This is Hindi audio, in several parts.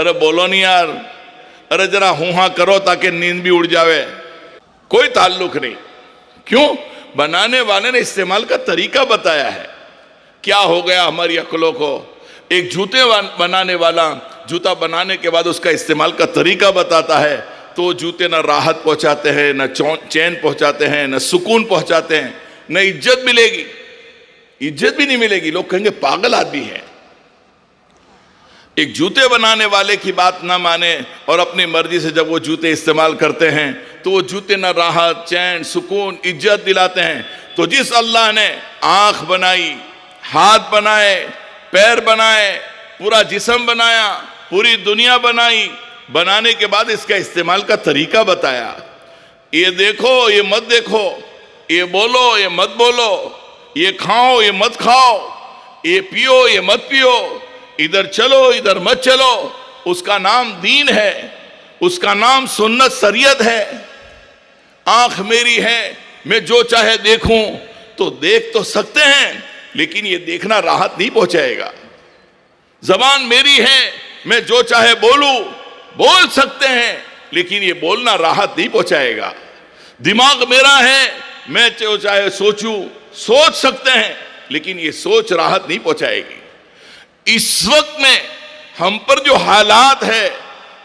अरे बोलो नहीं यार, अरे जरा हूं हाँ करो ताकि नींद भी उड़ जावे। कोई ताल्लुक नहीं। क्यों? बनाने वाले ने इस्तेमाल का तरीका बताया है। क्या हो गया हमारी अक्लों को? एक जूते बनाने वाला जूता बनाने के बाद उसका इस्तेमाल का तरीका बताता है, तो जूते ना राहत पहुंचाते हैं, ना चैन पहुंचाते हैं, ना सुकून पहुंचाते हैं, न इज्जत मिलेगी। इज्जत भी नहीं मिलेगी, लोग कहेंगे पागल आदमी है। एक जूते बनाने वाले की बात ना माने और अपनी मर्जी से जब वो जूते इस्तेमाल करते हैं तो वो जूते ना राहत, चैन, सुकून, इज्जत दिलाते हैं। तो जिस अल्लाह ने आंख बनाई, हाथ बनाए, पैर बनाए, पूरा जिस्म बनाया, पूरी दुनिया बनाई, बनाने के बाद इसका इस्तेमाल का तरीका बताया। ये देखो, ये मत देखो, ये बोलो, ये मत बोलो, ये खाओ, ये मत खाओ, ये पियो, ये मत पियो, इधर चलो, इधर मत चलो। उसका नाम दीन है, उसका नाम सुन्नत शरीयत है। आंख मेरी है, मैं जो चाहे देखूं तो देख तो सकते हैं, लेकिन ये देखना राहत नहीं पहुंचाएगा। जबान मेरी है, मैं जो चाहे बोलूं, बोल सकते हैं, लेकिन ये बोलना राहत नहीं पहुंचाएगा। दिमाग मेरा है, मैं जो चाहे सोचूं, सोच सकते हैं, लेकिन ये सोच राहत नहीं पहुंचाएगी। इस वक्त में हम पर जो हालात है,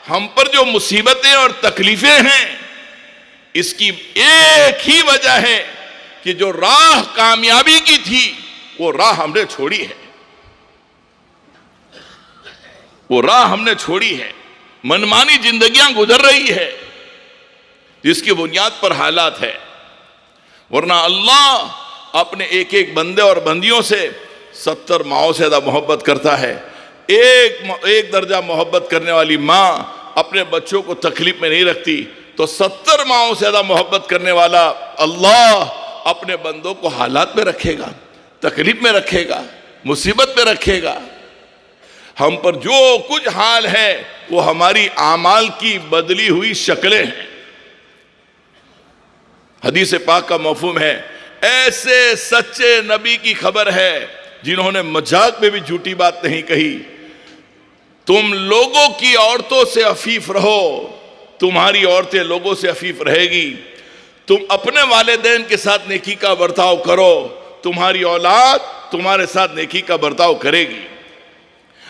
हम पर जो मुसीबतें और तकलीफें हैं, इसकी एक ही वजह है कि जो राह कामयाबी की थी वो राह हमने छोड़ी है। वो राह हमने छोड़ी है। मनमानी जिंदगियां गुजर रही है जिसकी बुनियाद पर हालात है। वरना अल्लाह अपने एक एक बंदे और बंदियों से 70 माओं से ज्यादा मोहब्बत करता है। एक दर्जा मोहब्बत करने वाली माँ अपने बच्चों को तकलीफ में नहीं रखती, तो 70 माओं से ज्यादा मोहब्बत करने वाला अल्लाह अपने बंदों को हालात में रखेगा, तकलीफ में रखेगा, मुसीबत में रखेगा। हम पर जो कुछ हाल है वो हमारी आमाल की बदली हुई शक्लें हैं। हदीस पाक का मफहूम है, ऐसे सच्चे नबी की खबर है जिन्होंने मजाक में भी झूठी बात नहीं कही। तुम लोगों की औरतों से अफीफ रहो, तुम्हारी औरतें लोगों से अफीफ रहेगी। तुम अपने वालिदैन के साथ नेकी का बर्ताव करो, तुम्हारी औलाद तुम्हारे साथ नेकी का बर्ताव करेगी।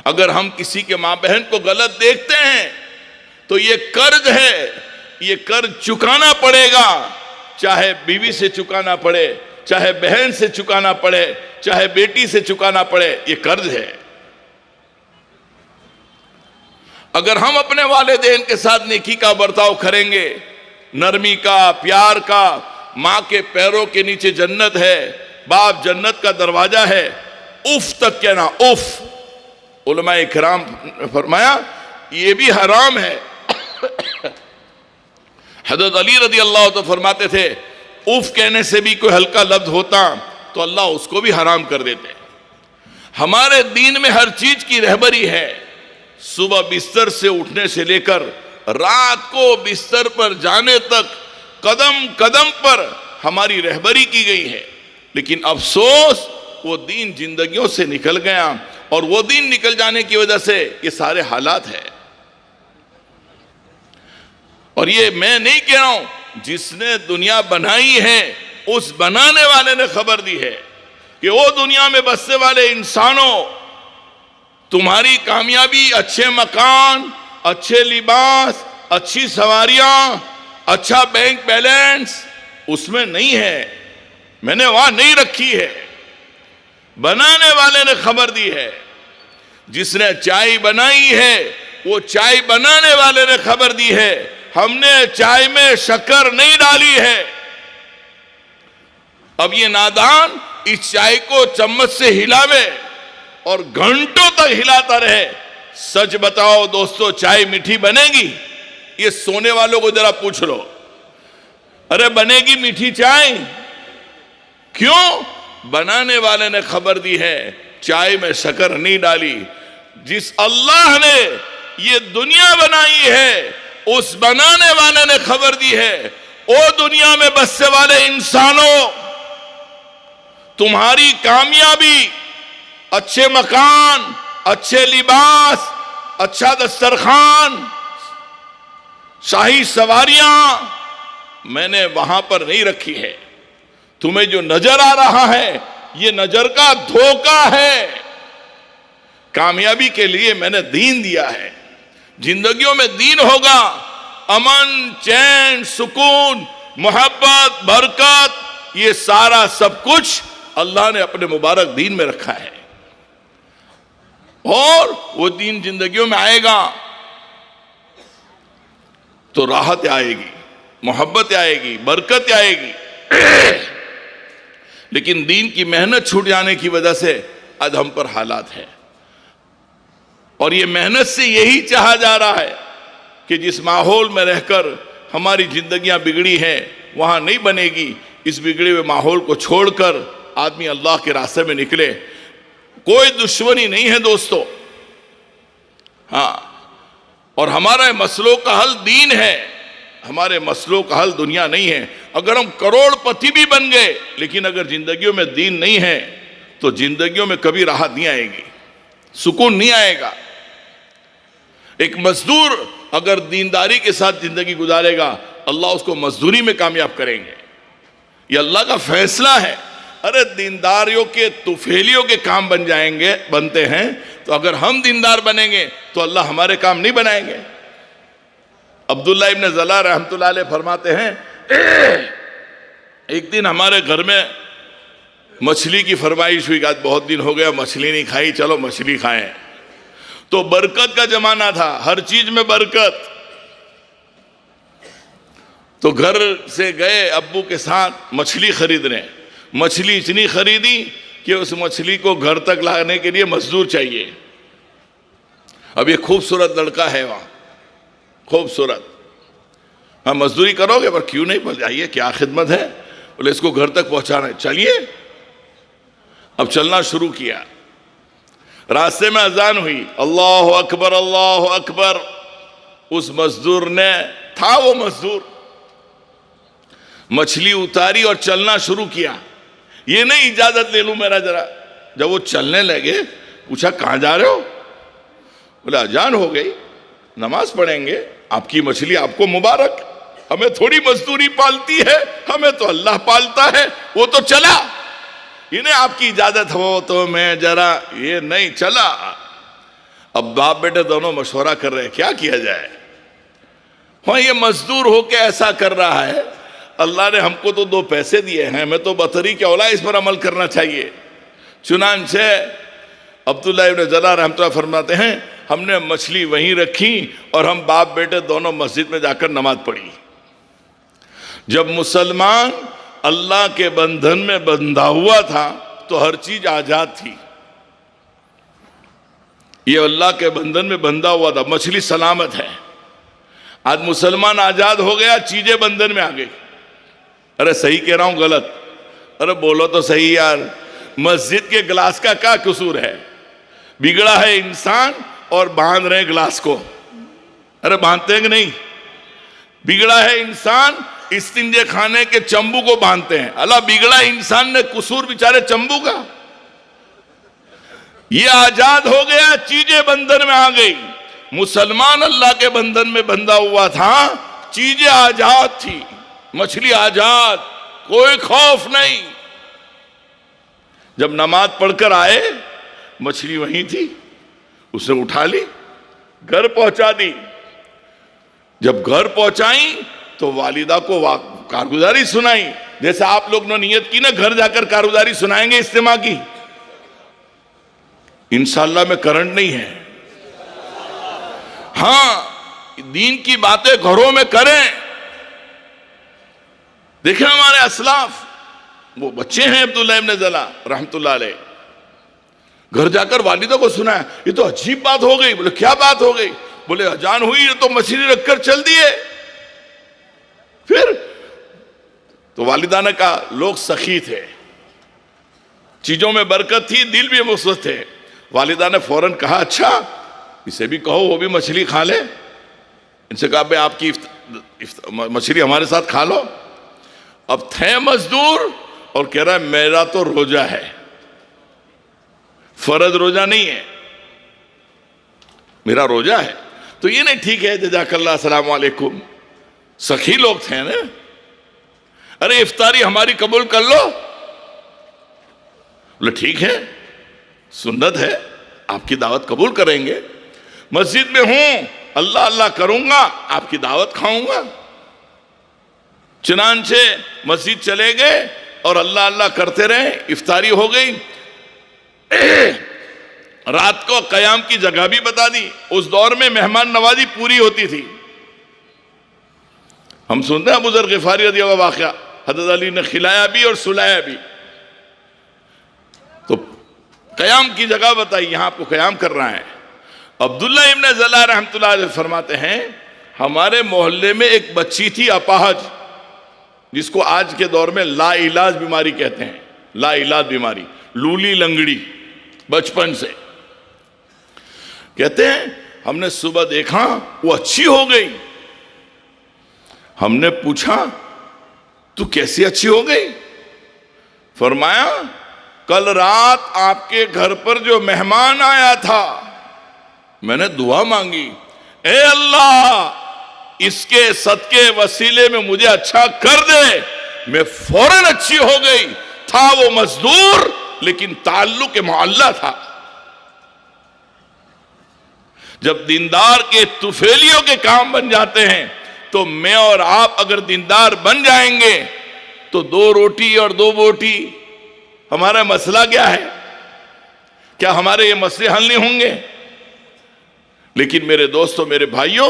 अगर हम किसी के माँ बहन को गलत देखते हैं तो ये कर्ज है, ये कर्ज चुकाना पड़ेगा। चाहे बीवी से चुकाना पड़े, चाहे बहन से चुकाना पड़े, चाहे बेटी से चुकाना पड़े, ये कर्ज है। अगर हम अपने वालिदैन के साथ नेकी का बर्ताव करेंगे, नरमी का, प्यार का, माँ के पैरों के नीचे जन्नत है, बाप जन्नत का दरवाजा है, उफ तक कहना, उफ। उलमाए इकराम फरमाया ये भी हराम है। हज़रत अली रज़ी अल्लाह तो फरमाते थे उफ कहने से भी कोई हल्का लफ्ज होता तो अल्लाह उसको भी हराम कर देते। हमारे दीन में हर चीज की रहबरी है। सुबह बिस्तर से उठने से लेकर रात को बिस्तर पर जाने तक कदम कदम पर हमारी रहबरी की गई है। लेकिन अफसोस वो दीन जिंदगियों से निकल गया, और वो दीन निकल जाने की वजह से ये सारे हालात है। और ये मैं नहीं कह रहा हूं, जिसने दुनिया बनाई है उस बनाने वाले ने खबर दी है कि वो दुनिया में बसने वाले इंसानों, तुम्हारी कामयाबी अच्छे मकान, अच्छे लिबास, अच्छी सवारियां, अच्छा बैंक बैलेंस उसमें नहीं है। मैंने वहां नहीं रखी है, बनाने वाले ने खबर दी है। जिसने चाय बनाई है वो चाय बनाने वाले ने खबर दी है। हमने चाय में शक्कर नहीं डाली है। अब ये नादान इस चाय को चम्मच से हिलावे और घंटों तक हिलाता रहे। सच बताओ दोस्तों, चाय मीठी बनेगी? ये सोने वालों को जरा पूछ लो, अरे बनेगी मीठी चाय? क्यों? बनाने वाले ने खबर दी है, चाय में शक्कर नहीं डाली। जिस अल्लाह ने ये दुनिया बनाई है उस बनाने वाले ने खबर दी है, ओ दुनिया में बसने वाले इंसानों, तुम्हारी कामयाबी अच्छे मकान, अच्छे लिबास, अच्छा दस्तरखान, शाही सवारियां मैंने वहां पर नहीं रखी है। तुम्हें जो नजर आ रहा है ये नजर का धोखा है। कामयाबी के लिए मैंने दीन दिया है। जिंदगियों में दीन होगा, अमन, चैन, सुकून, मोहब्बत, बरकत, ये सारा सब कुछ अल्लाह ने अपने मुबारक दीन में रखा है। और वो दीन जिंदगियों में आएगा तो राहत आएगी, मोहब्बत आएगी, बरकत आएगी। लेकिन दीन की मेहनत छूट जाने की वजह से आज हम पर हालात है। और ये मेहनत से यही चाहा जा रहा है कि जिस माहौल में रहकर हमारी जिंदगियां बिगड़ी हैं वहां नहीं बनेगी। इस बिगड़े हुए माहौल को छोड़कर आदमी अल्लाह के रास्ते में निकले। कोई दुश्मनी नहीं है दोस्तों, हाँ। और हमारे मसलों का हल दीन है, हमारे मसलों का हल दुनिया नहीं है। अगर हम करोड़पति भी बन गए लेकिन अगर जिंदगियों में दीन नहीं है तो जिंदगियों में कभी राहत नहीं आएगी, सुकून नहीं आएगा। एक मजदूर अगर दीनदारी के साथ जिंदगी गुजारेगा अल्लाह उसको मजदूरी में कामयाब करेंगे। ये अल्लाह का फैसला है। अरे दीनदारियों के तुफेलियों के काम बन जाएंगे, बनते हैं, तो अगर हम दीनदार बनेंगे तो अल्लाह हमारे काम नहीं बनाएंगे। अब्दुल्ला इब्न ज़ला रहमतुल्लाह अलैह फरमाते हैं, एक दिन हमारे घर में मछली की फरमाइश हुई। आज बहुत दिन हो गया मछली नहीं खाई, चलो मछली खाएं। तो बरकत का जमाना था, हर चीज में बरकत। तो घर से गए अब्बू के साथ मछली खरीदने। मछली इतनी खरीदी कि उस मछली को घर तक लाने के लिए मजदूर चाहिए। अब ये खूबसूरत लड़का है वहां, खूबसूरत, हाँ मजदूरी करोगे पर क्यों नहीं, जाइए, क्या खिदमत है। बोले इसको घर तक पहुंचाना है, चलिए। अब चलना शुरू किया। रास्ते में अजान हुई, अल्लाह अकबर, अल्लाह अकबर। उस मजदूर ने, था वो मजदूर, मछली उतारी और चलना शुरू किया। ये नहीं इजाजत ले लूं मेरा जरा। जब वो चलने लगे पूछा कहां जा रहे हो। बोले अजान हो गई, नमाज पढ़ेंगे, आपकी मछली आपको मुबारक, हमें थोड़ी मजदूरी पालती है, हमें तो अल्लाह पालता है। वो तो चला, इन्हें आपकी इजाजत हो तो मैं जरा, ये नहीं चला। अब बाप बेटे दोनों मशवरा कर रहे हैं क्या किया जाए। हाँ ये मजदूर होके ऐसा कर रहा है, अल्लाह ने हमको तो 2 पैसे दिए हैं, मैं तो बतरी क्या औला, इस पर अमल करना चाहिए। चुनांचे अब्दुल्ला इब्न ज़ला रहमतुल्लाह फरमाते हैं, हमने मछली वहीं रखी और हम बाप बेटे दोनों मस्जिद में जाकर नमाज पढ़ी। जब मुसलमान अल्लाह के बंधन में बंधा हुआ था तो हर चीज आजाद थी। ये अल्लाह के बंधन में बंधा हुआ था, मछली सलामत है। आज मुसलमान आजाद हो गया, चीजें बंधन में आ गई। अरे सही कह रहा हूं गलत? अरे बोलो तो सही यार। मस्जिद के गिलास का क्या कसूर है? बिगड़ा है इंसान और बांध रहे गिलास को। अरे बांधते हैं कि नहीं? बिगड़ा है इंसान, इस्तिंजे खाने के चंबू को बांधते हैं। अल्लाह बिगड़ा इंसान ने कसूर बेचारे चंबू का। ये आजाद हो गया, चीजें बंधन में आ गई। मुसलमान अल्लाह के बंधन में बंधा हुआ था, चीजें आजाद थी, मछली आजाद, कोई खौफ नहीं। जब नमाज पढ़कर आए मछली वहीं थी, उसने उठा ली, घर पहुंचा दी। जब घर पहुंचाई तो वालिदा को कारगुजारी सुनाई, जैसे आप लोग ने नियत की ना घर जाकर कारगुजारी सुनाएंगे इस्तेमा की। इंशाअल्लाह में करंट नहीं है। हां दीन की बातें घरों में करें। देखें हमारे असलाफ, वो बच्चे हैं अब्दुल्ला इब्न ज़ला रहमतुल्लाह अलैह, घर जाकर वालिदा को सुनाया। ये तो अजीब बात हो गई। बोले क्या बात हो गई? बोले अजान हुई तो मछली रखकर चल दिए। फिर तो वालिदा ने कहा लोग सखी थे, चीजों में बरकत थी, दिल भी मुस्बत थे। वालिदा ने फौरन कहा अच्छा इसे भी कहो वो भी मछली खा ले। इनसे कहा भाई आपकी मछली हमारे साथ खा लो। अब थे मजदूर और कह रहा है मेरा तो रोजा है, फर्ज रोजा नहीं है, मेरा रोजा है। तो ये नहीं ठीक है जज़ाकल्लाह अस्सलाम वालेकुम, सखी लोग थे ना, अरे इफ्तारी हमारी कबूल कर लो। बोले ठीक है, सुन्नत है, आपकी दावत कबूल करेंगे। मस्जिद में हूं, अल्लाह अल्लाह करूंगा, आपकी दावत खाऊंगा। चुनांचे मस्जिद चले गए और अल्लाह अल्लाह करते रहे, इफ्तारी हो गई। रात को कयाम की जगह भी बता दी। उस दौर में मेहमान नवाजी पूरी होती थी। हम सुनते हैं अबू ज़र ग़िफ़ारी रज़ी अल्लाहु अन्हु वाक़या, हज़रत अली ने खिलाया भी और सुलाया भी। तो कयाम की जगह बताई, यहां आपको कयाम करना है। अब्दुल्ला इब्न ज़ला रहमतुल्लाह अलैह फरमाते हैं, हमारे मोहल्ले में एक बच्ची थी अपाहज, जिसको आज के दौर में ला इलाज बीमारी कहते हैं। ला इलाज बीमारी, लूली लंगड़ी, बचपन से। कहते हैं हमने सुबह देखा वो अच्छी हो गई। हमने पूछा तू कैसी अच्छी हो गई? फरमाया कल रात आपके घर पर जो मेहमान आया था, मैंने दुआ मांगी, ए अल्लाह इसके सदके वसीले में मुझे अच्छा कर दे। मैं फौरन अच्छी हो गई। था वो मजदूर लेकिन ताल्लुक मोहल्ला था। जब दीनदार के तुफेलियों के काम बन जाते हैं, तो मैं और आप अगर दीनदार बन जाएंगे तो 2 रोटी और 2 बोटी, हमारा मसला क्या है? क्या हमारे ये मसले हल नहीं होंगे? लेकिन मेरे दोस्तों, मेरे भाइयों,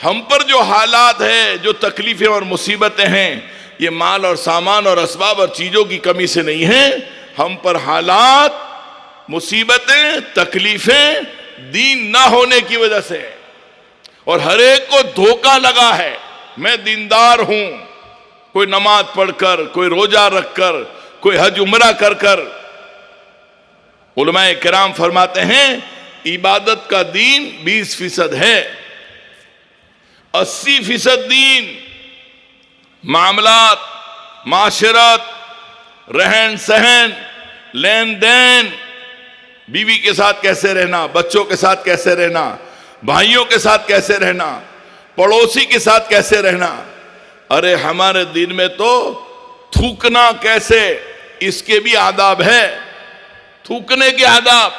हम पर जो हालात है, जो तकलीफें और मुसीबतें हैं, ये माल और सामान और असबाब और चीजों की कमी से नहीं है। हम पर हालात, मुसीबतें, तकलीफें दीन ना होने की वजह से। और हर एक को धोखा लगा है, मैं दीनदार हूं, कोई नमाज पढ़कर, कोई रोजा रखकर, कोई हज उम्रा कर कर। उलमाए किराम फरमाते हैं इबादत का दीन 20% है, 80% दीन मामलात, माशरत, रहन सहन, लेन देन, बीवी के साथ कैसे रहना, बच्चों के साथ कैसे रहना, भाइयों के साथ कैसे रहना, पड़ोसी के साथ कैसे रहना। अरे हमारे दिन में तो थूकना कैसे, इसके भी आदाब है। थूकने के आदाब,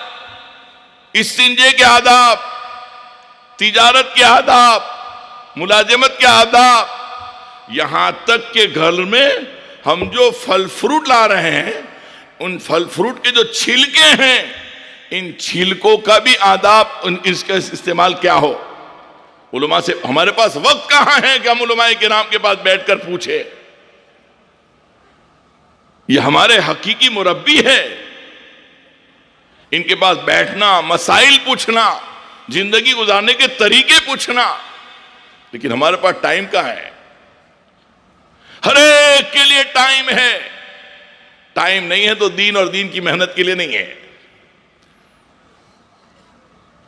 इस्तिंजे के आदाब, तिजारत के आदाब, मुलाजमत के आदाब। यहां तक के घर में हम जो फल फ्रूट ला रहे हैं, उन फल फ्रूट के जो छिलके हैं, इन छिलकों का भी आदाब, इसका इस्तेमाल क्या हो। उलमा से हमारे पास वक्त कहां है कि हम उलमाए किराम के पास बैठकर पूछे। ये हमारे हकीकी मुरब्बी है, इनके पास बैठना, मसाइल पूछना, जिंदगी गुजारने के तरीके पूछना। लेकिन हमारे पास टाइम कहां है? हर एक के लिए टाइम है। टाइम नहीं है तो दीन और दीन की मेहनत के लिए नहीं है।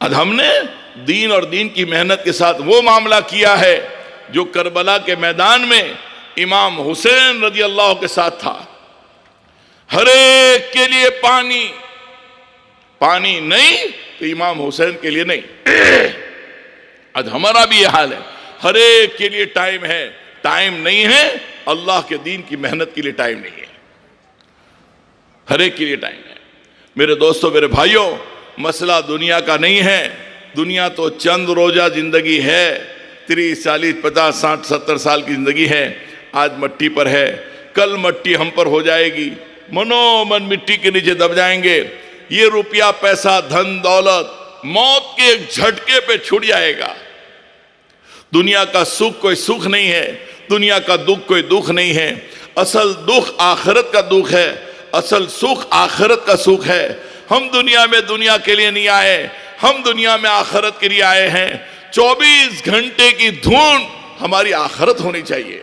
आज हमने दीन और दीन की मेहनत के साथ वो मामला किया है जो करबला के मैदान में इमाम हुसैन रजी अल्लाह के साथ था। हर एक के लिए पानी, पानी नहीं तो इमाम हुसैन के लिए नहीं। आज हमारा भी ये हाल है, हर एक के लिए टाइम है, टाइम नहीं है अल्लाह के दीन की मेहनत के लिए टाइम नहीं है। हर एक के लिए टाइम है। मेरे दोस्तों, मेरे भाइयों, मसला दुनिया का नहीं है। दुनिया तो चंद रोजा जिंदगी है, 30, 40, 50, 60, 70 साल की जिंदगी है। आज मट्टी पर है, कल मट्टी हम पर हो जाएगी। मनोमन मिट्टी के नीचे दब जाएंगे। ये रुपया, पैसा, धन दौलत मौत के एक झटके पे छूट जाएगा। दुनिया का सुख कोई सुख नहीं है, दुनिया का दुख कोई दुख नहीं है। असल दुख आखिरत का दुख है, असल सुख आखिरत का सुख है। हम दुनिया में दुनिया के लिए नहीं आए, हम दुनिया में आखिरत के लिए आए हैं। 24 घंटे की धुन हमारी आखिरत होनी चाहिए,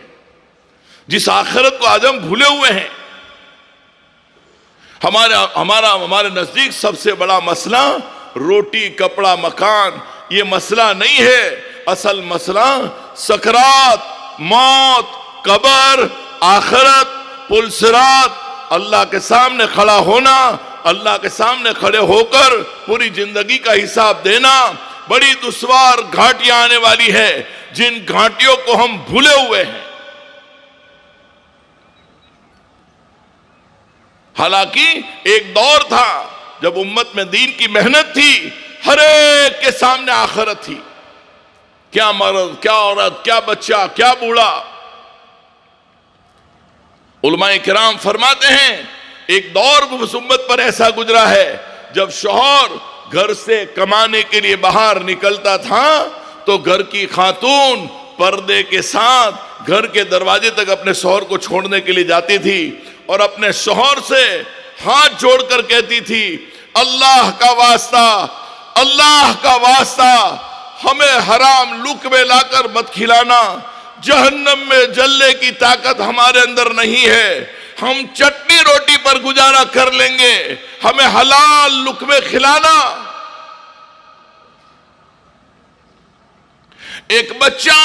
जिस आखिरत को आज हम भूले हुए हैं। हमारे नजदीक सबसे बड़ा मसला रोटी, कपड़ा, मकान, ये मसला नहीं है। असल मसला सकरात, मौत, कब्र, आखिरत, पुलसिरात, अल्लाह के सामने खड़ा होना, अल्लाह के सामने खड़े होकर पूरी जिंदगी का हिसाब देना। बड़ी दुश्वार घाटियां आने वाली है, जिन घाटियों को हम भूले हुए हैं। हालांकि एक दौर था जब उम्मत में दीन की मेहनत थी, हर एक के सामने आखिरत थी। क्या मर्द, क्या औरत, क्या बच्चा, क्या बूढ़ा। उलमाए किराम फरमाते हैं एक दौर उस उम्मत पर ऐसा गुजरा है जब शौहर घर से कमाने के लिए बाहर निकलता था तो घर की खातून पर्दे के साथ घर के दरवाजे तक अपने शौहर को छोड़ने के लिए जाती थी और अपने शौहर से हाथ जोड़कर कहती थी, अल्लाह का वास्ता, अल्लाह का वास्ता, हमें हराम लुक़मे लाकर मत खिलाना। जहन्नम में जलने की ताकत हमारे अंदर नहीं है, हम चटनी रोटी पर गुजारा कर लेंगे, हमें हलाल लुक़मे खिलाना। एक बच्चा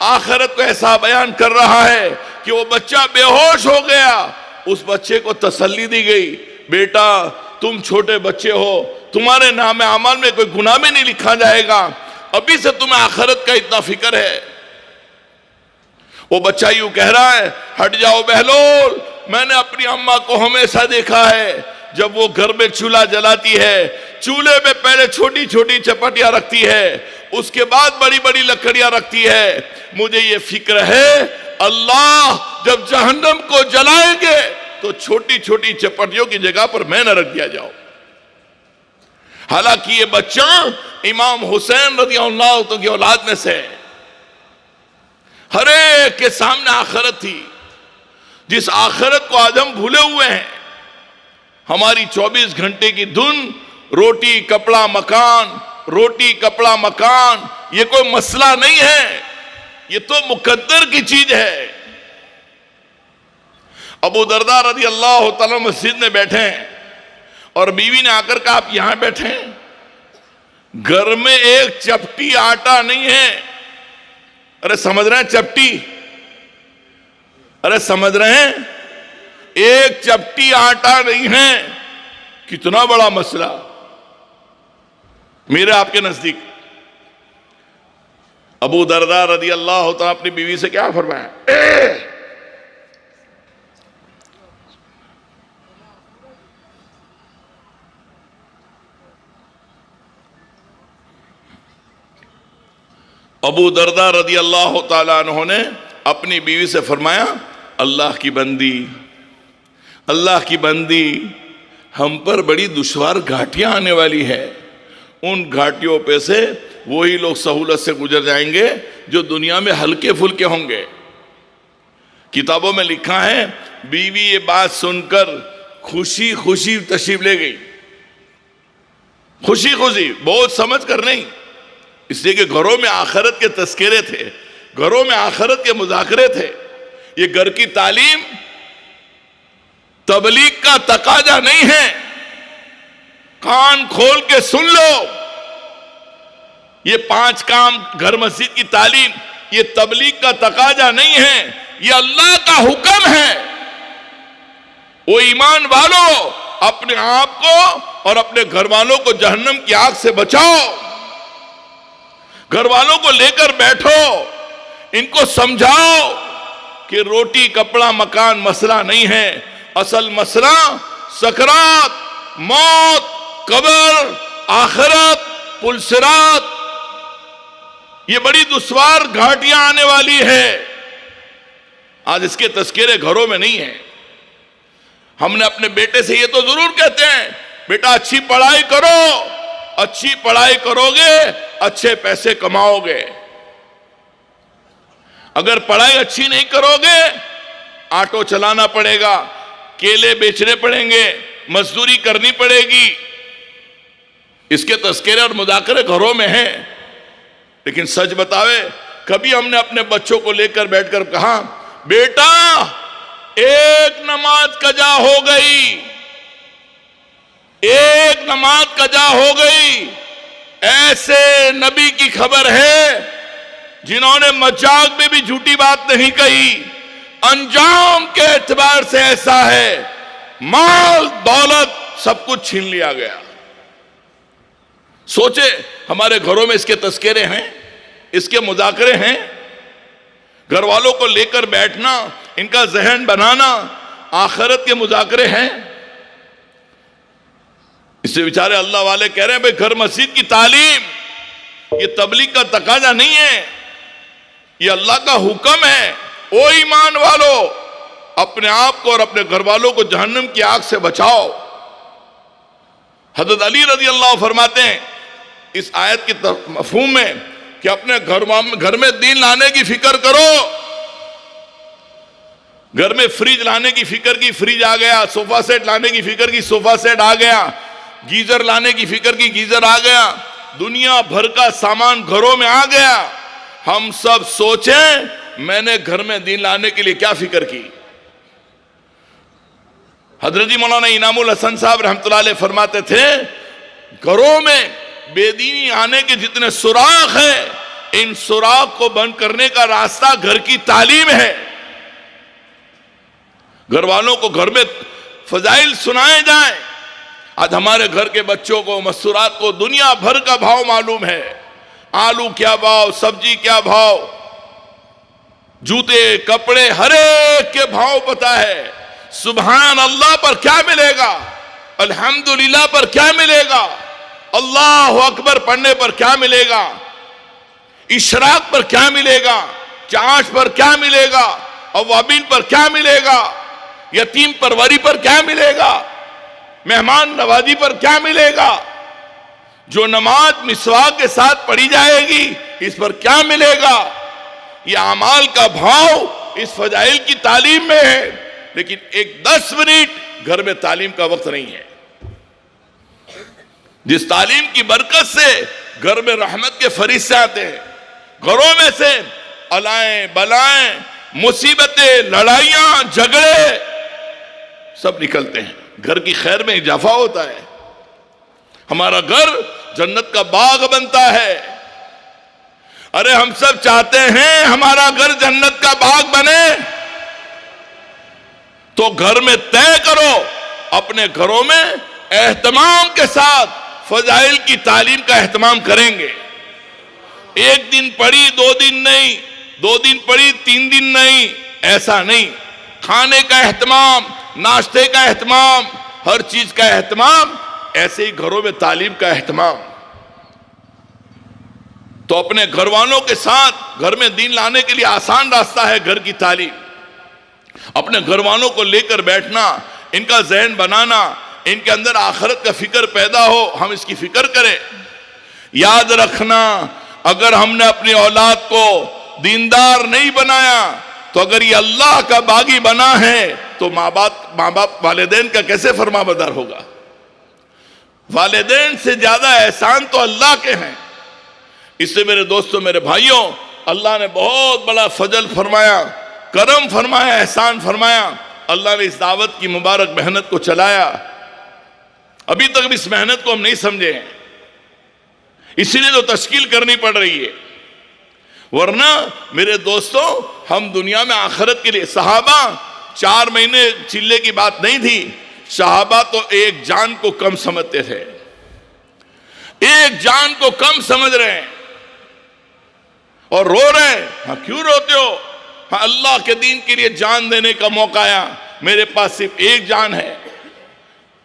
आखिरत को ऐसा बयान कर रहा है कि वो बच्चा बेहोश हो गया। उस बच्चे को तसल्ली दी गई, बेटा तुम छोटे बच्चे हो, तुम्हारे नाम अमाल में कोई गुनाह में नहीं लिखा जाएगा, अभी से तुम्हें आखिरत का इतना फिक्र है। वो बच्चा यूं कह रहा है, हट जाओ बहलोल, मैंने अपनी अम्मा को हमेशा देखा है जब वो घर में चूल्हा जलाती है, चूल्हे में पहले छोटी छोटी चपाटियां रखती है, उसके बाद बड़ी बड़ी लकड़ियां रखती है। मुझे ये फिक्र है अल्लाह जब जहन्नम को जलाएंगे तो छोटी छोटी चपाटियों की जगह पर मैं न रख दिया जाऊं। हालांकि ये बच्चा इमाम हुसैन रज़ियल्लाहु अन्हु की औलाद में से, हर एक के सामने आखिरत थी, जिस आखिरत को आज हम भूले हुए हैं। हमारी 24 घंटे की धुन रोटी कपड़ा मकान, रोटी कपड़ा मकान, ये कोई मसला नहीं है, ये तो मुकद्दर की चीज है। अबू दरदा रज़ियल्लाहु तआला मस्जिद में बैठे हैं और बीवी ने आकर कहा आप यहां बैठे हैं, घर में एक चपटी आटा नहीं है। अरे समझ रहे हैं चपटी, अरे समझ रहे हैं, एक चपटी आटा नहीं है। कितना बड़ा मसला मेरे आपके नजदीक। अबू दरदा रज़ियल्लाहु तआला अपनी बीवी से क्या फरमाया, अबू दरदा रज़ियल्लाहु तआला अन्हु ने अपनी बीवी से फरमाया, अल्लाह की बंदी, अल्लाह की बंदी, हम पर बड़ी दुश्वार घाटियां आने वाली है। उन घाटियों पे से वही लोग सहूलत से गुजर जाएंगे जो दुनिया में हल्के फुल्के होंगे। किताबों में लिखा है बीवी ये बात सुनकर खुशी खुशी तशरीफ ले गई, खुशी खुशी, बहुत समझ कर नहीं, इसलिए कि घरों में आखिरत के तस्करे थे, घरों में आखिरत के मुज़ाकरे थे। ये घर की तालीम तबलीग का तकाजा नहीं है, कान खोल के सुन लो। ये 5 काम घर मस्जिद की तालीम, ये तबलीग का तकाजा नहीं है, ये अल्लाह का हुक्म है। वो ईमान वालों अपने आप को और अपने घर वालों को जहन्नम की आग से बचाओ, घर वालों को लेकर बैठो, इनको समझाओ कि रोटी कपड़ा मकान मसला नहीं है, असल मसला सकरात, मौत, कब्र, आखिरत, पुलसिरात, ये बड़ी दुश्वार घाटियां आने वाली है। आज इसके तस्करे घरों में नहीं है। हमने अपने बेटे से ये तो जरूर कहते हैं, बेटा अच्छी पढ़ाई करो, अच्छी पढ़ाई करोगे अच्छे पैसे कमाओगे। अगर पढ़ाई अच्छी नहीं करोगे ऑटो चलाना पड़ेगा, केले बेचने पड़ेंगे, मजदूरी करनी पड़ेगी। इसके तस्करे और मुज़ाकरे घरों में हैं। लेकिन सच बतावे, कभी हमने अपने बच्चों को लेकर बैठकर कहा, बेटा एक नमाज कजा हो गई, एक नमाज कजा हो गई। ऐसे नबी की खबर है जिन्होंने मजाक में भी झूठी बात नहीं कही, अंजाम के एतबार से ऐसा है, माल दौलत सब कुछ छीन लिया गया। सोचे हमारे घरों में इसके तस्करे हैं, इसके मुज़ाकरे हैं, घर वालों को लेकर बैठना, इनका जहन बनाना, आखिरत के मुज़ाकरे हैं। इससे बेचारे अल्लाह वाले कह रहे हैं भाई घर मस्जिद की तालीम ये तबलीग का तकाजा नहीं है, ये अल्लाह का हुक्म है। ओ ईमान वालों, अपने आप को और अपने घर वालों को जहन्नम की आग से बचाओ। हज़रत अली रज़ी अल्लाह फरमाते हैं इस आयत के मफ़हूम में कि अपने घर में दीन लाने की फिक्र करो। घर में फ्रिज लाने की फिक्र की, फ्रिज आ गया। सोफा सेट लाने की फिक्र की, सोफा सेट आ गया। गीजर लाने की फिक्र की, गीजर आ गया। दुनिया भर का सामान घरों में आ गया। हम सब सोचें मैंने घर में दीन लाने के लिए क्या फिक्र की। हजरत मौलाना इनामुल हसन साहब रहमतुल्लाह अलैह फरमाते थे घरों में बेदीनी आने के जितने सुराख हैं, इन सुराख को बंद करने का रास्ता घर की तालीम है। घर वालों को घर में फजाइल सुनाए जाए। आज हमारे घर के बच्चों को, मस्तूरात को दुनिया भर का भाव मालूम है। आलू क्या भाव, सब्जी क्या भाव, जूते कपड़े हर एक के भाव पता है। सुभान अल्लाह पर क्या मिलेगा, अल्हम्दुलिल्लाह पर क्या मिलेगा, अल्लाह अकबर पढ़ने पर क्या मिलेगा, इशराक पर क्या मिलेगा, चाश पर क्या मिलेगा, अवाबिन पर क्या मिलेगा, यतीम परवरी पर क्या मिलेगा, मेहमान नवाजी पर क्या मिलेगा। जो नमाज मिसवाक के साथ पढ़ी जाएगी इस पर क्या मिलेगा। यह अमाल का भाव इस फजाइल की तालीम में है। लेकिन एक 10 मिनट घर में तालीम का वक्त नहीं है। जिस तालीम की बरकत से घर में रहमत के फरिश्ते आते हैं, घरों में से अलाएं बलाएं, मुसीबतें, लड़ाइयां, झगड़े सब निकलते हैं। घर की खैर में इजाफा होता है। हमारा घर जन्नत का बाग बनता है। अरे हम सब चाहते हैं हमारा घर जन्नत का बाग बने, तो घर में तय करो अपने घरों में एहतमाम के साथ फजाइल की तालीम का एहतमाम करेंगे। एक दिन पढ़ी 2 दिन नहीं, 2 दिन पढ़ी 3 दिन नहीं, ऐसा नहीं। खाने का एहतमाम, नाश्ते का एहतमाम, हर चीज का एहतमाम, ऐसे ही घरों में तालीम का एहतमाम। तो अपने घर वालों के साथ घर में दीन लाने के लिए आसान रास्ता है घर की तालीम। अपने घर वालों को लेकर बैठना, इनका जहन बनाना, इनके अंदर आखिरत का फिक्र पैदा हो, हम इसकी फिक्र करें। याद रखना, अगर हमने अपनी औलाद को दीनदार नहीं बनाया तो अगर ये अल्लाह का बागी बना है तो माँ बाप वालिदैन का कैसे फरमाबरदार होगा। वालिदैन से ज्यादा एहसान तो अल्लाह के हैं। इससे मेरे दोस्तों, मेरे भाइयों, अल्लाह ने बहुत बड़ा फजल फरमाया, करम फरमाया, एहसान फरमाया। अल्लाह ने इस दावत की मुबारक मेहनत को चलाया। अभी तक इस मेहनत को हम नहीं समझे हैं, इसीलिए तो तश्कील करनी पड़ रही है। वरना मेरे दोस्तों, हम दुनिया में आखिरत के लिए, सहाबा 4 महीने चिल्ले की बात नहीं थी। सहाबा तो एक जान को कम समझते थे। एक जान को कम समझ रहे हैं और रो रहे हैं। हाँ, क्यों रोते हो? हाँ, अल्लाह के दीन के लिए जान देने का मौका आया, मेरे पास सिर्फ एक जान है।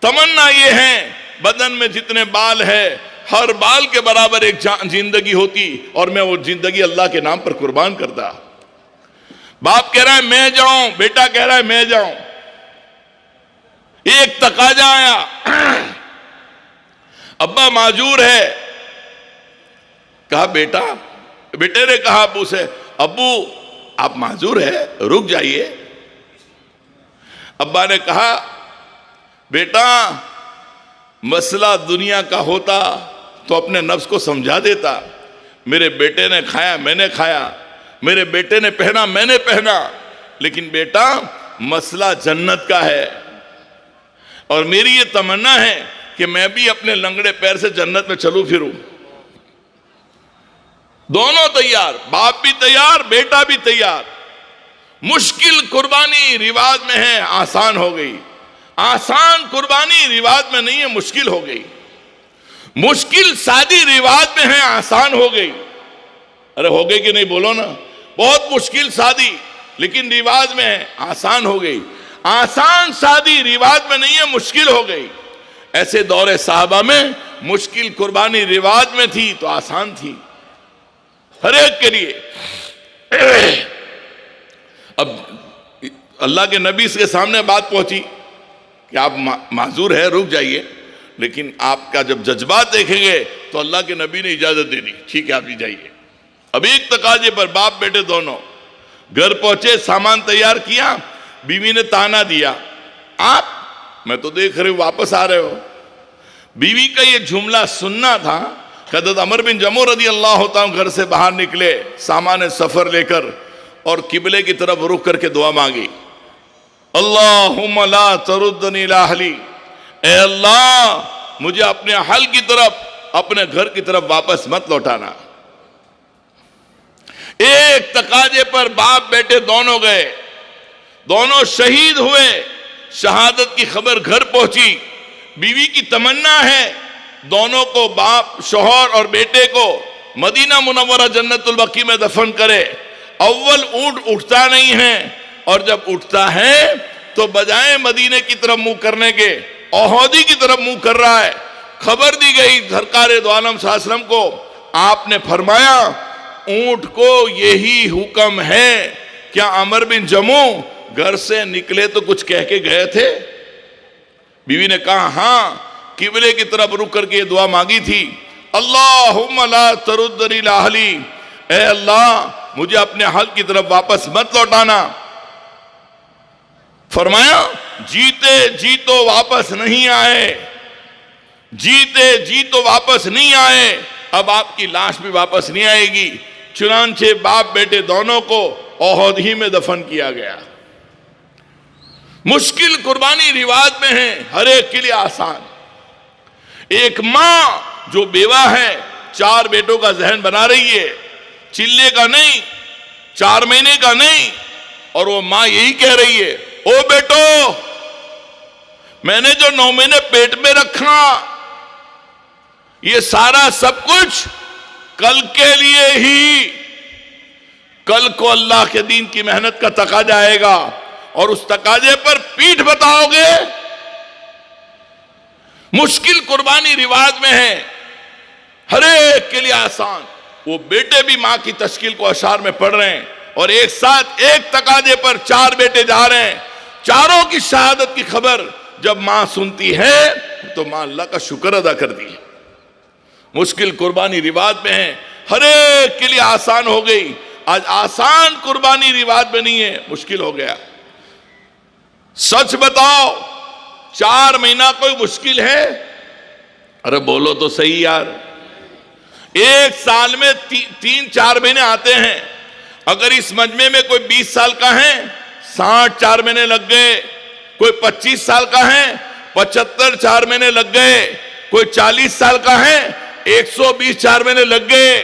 तमन्ना ये है बदन में जितने बाल है हर बाल के बराबर एक जिंदगी होती और मैं वो जिंदगी अल्लाह के नाम पर कुर्बान करता। बाप कह रहा है मैं जाऊं, बेटा कह रहा है मैं जाऊं। एक तकाजा आया, अब्बा माजूर है। कहा बेटे ने कहा अब्बू से, अब्बू आप माजूर है, रुक जाइए। अब्बा ने कहा बेटा मसला दुनिया का होता तो अपने नफ्स को समझा देता। मेरे बेटे ने खाया, मैंने खाया, मेरे बेटे ने पहना, मैंने पहना, लेकिन बेटा मसला जन्नत का है और मेरी ये तमन्ना है कि मैं भी अपने लंगड़े पैर से जन्नत में चलूं फिरूं। दोनों तैयार, बाप भी तैयार, बेटा भी तैयार। मुश्किल कुर्बानी रिवाज में है, आसान हो गई। आसान कुर्बानी रिवाज में नहीं है, मुश्किल हो गई। मुश्किल सादी रिवाज में है, आसान हो गई। अरे हो गई कि नहीं बोलो ना। बहुत मुश्किल सादी लेकिन रिवाज में है, आसान हो गई। आसान सादी रिवाज में नहीं है, मुश्किल हो गई। ऐसे दौरे साहबा में मुश्किल कुर्बानी रिवाज में थी तो आसान थी हर एक के लिए। अब अल्लाह के नबी के सामने बात पहुंची कि आप माजूर है, रुक जाइए, लेकिन आपका जब जज्बात देखेंगे तो अल्लाह के नबी ने इजाजत दे दी, ठीक है आप ही जाइए। अब एक तकाजे पर बाप बेटे दोनों घर पहुंचे, सामान तैयार किया, बीवी ने ताना दिया, आप मैं तो देख रही हूं वापस आ रहे हो। बीवी का ये जुमला सुनना था। हज़रत अमर बिन जमू रज़ी अल्लाह तआला घर से बाहर निकले सामान सफर लेकर और किबले की तरफ रुक करके दुआ मांगी, अल्लाहुम्मा ला तरुद्दनी इला अहली, ए अल्लाह मुझे अपने अहल की तरफ, अपने घर की तरफ वापस मत लौटाना। एक तकाजे पर बाप बेटे दोनों गए, दोनों शहीद हुए। शहादत की खबर घर पहुंची। बीवी की तमन्ना है दोनों को, बाप शौहर और बेटे को मदीना मुनव्वरा जन्नतुल बकी में दफन करे। अव्वल ऊंट उठता नहीं है और जब उठता है तो बजाय मदीने की तरफ मुंह करने के ओहदी की तरफ मुंह कर रहा है। खबर दी गई सरकार दो आलम सल्लल्लाहु अलैहि वसल्लम को। आपने फरमाया ऊंट को यही हुक्म है। क्या अमर बिन जमू घर से निकले तो कुछ कह के गए थे? बीवी ने कहा हां, किबले की तरफ रुक करके दुआ मांगी थी, अल्लाहुम्मा ला तरुद्दनी इला अहली, ए अल्लाह मुझे अपने अहल की तरफ वापस मत लौटाना। फरमाया जीते जी तो वापस नहीं आए, जीते जी तो वापस नहीं आए, अब आपकी लाश भी वापस नहीं आएगी। चुनांचे बाप बेटे दोनों को ओहद ही में दफन किया गया। मुश्किल कुर्बानी रिवाज में है, हर एक के लिए आसान। एक मां जो बेवा है, 4 बेटों का जहन बना रही है, चिल्ले का नहीं, 4 महीने का नहीं, और वो मां यही कह रही है, ओ बेटो मैंने जो 9 महीने पेट में रखा ये सारा सब कुछ कल के लिए ही, कल को अल्लाह के दीन की मेहनत का तकाजा आएगा और उस तकाजे पर पीठ बताओगे। मुश्किल कुर्बानी रिवाज में है, हर एक के लिए आसान। वो बेटे भी मां की तश्कील को अशार में पढ़ रहे हैं और एक साथ एक तकाजे पर 4 बेटे जा रहे हैं। चारों की शहादत की खबर जब मां सुनती है तो मां अल्लाह का शुक्र अदा करती है। मुश्किल कुर्बानी रिवाज में है, हर एक के लिए आसान हो गई। आज आसान कुर्बानी रिवाज में नहीं है, मुश्किल हो गया। सच बताओ 4 महीना कोई मुश्किल है? अरे बोलो तो सही यार। एक साल में 3-4 महीने आते हैं। अगर इस मजमे में कोई 20 साल का है 64 महीने लग गए, कोई 25 साल का है 75 4 महीने लग गए, कोई 40 साल का है 120 4 महीने लग गए।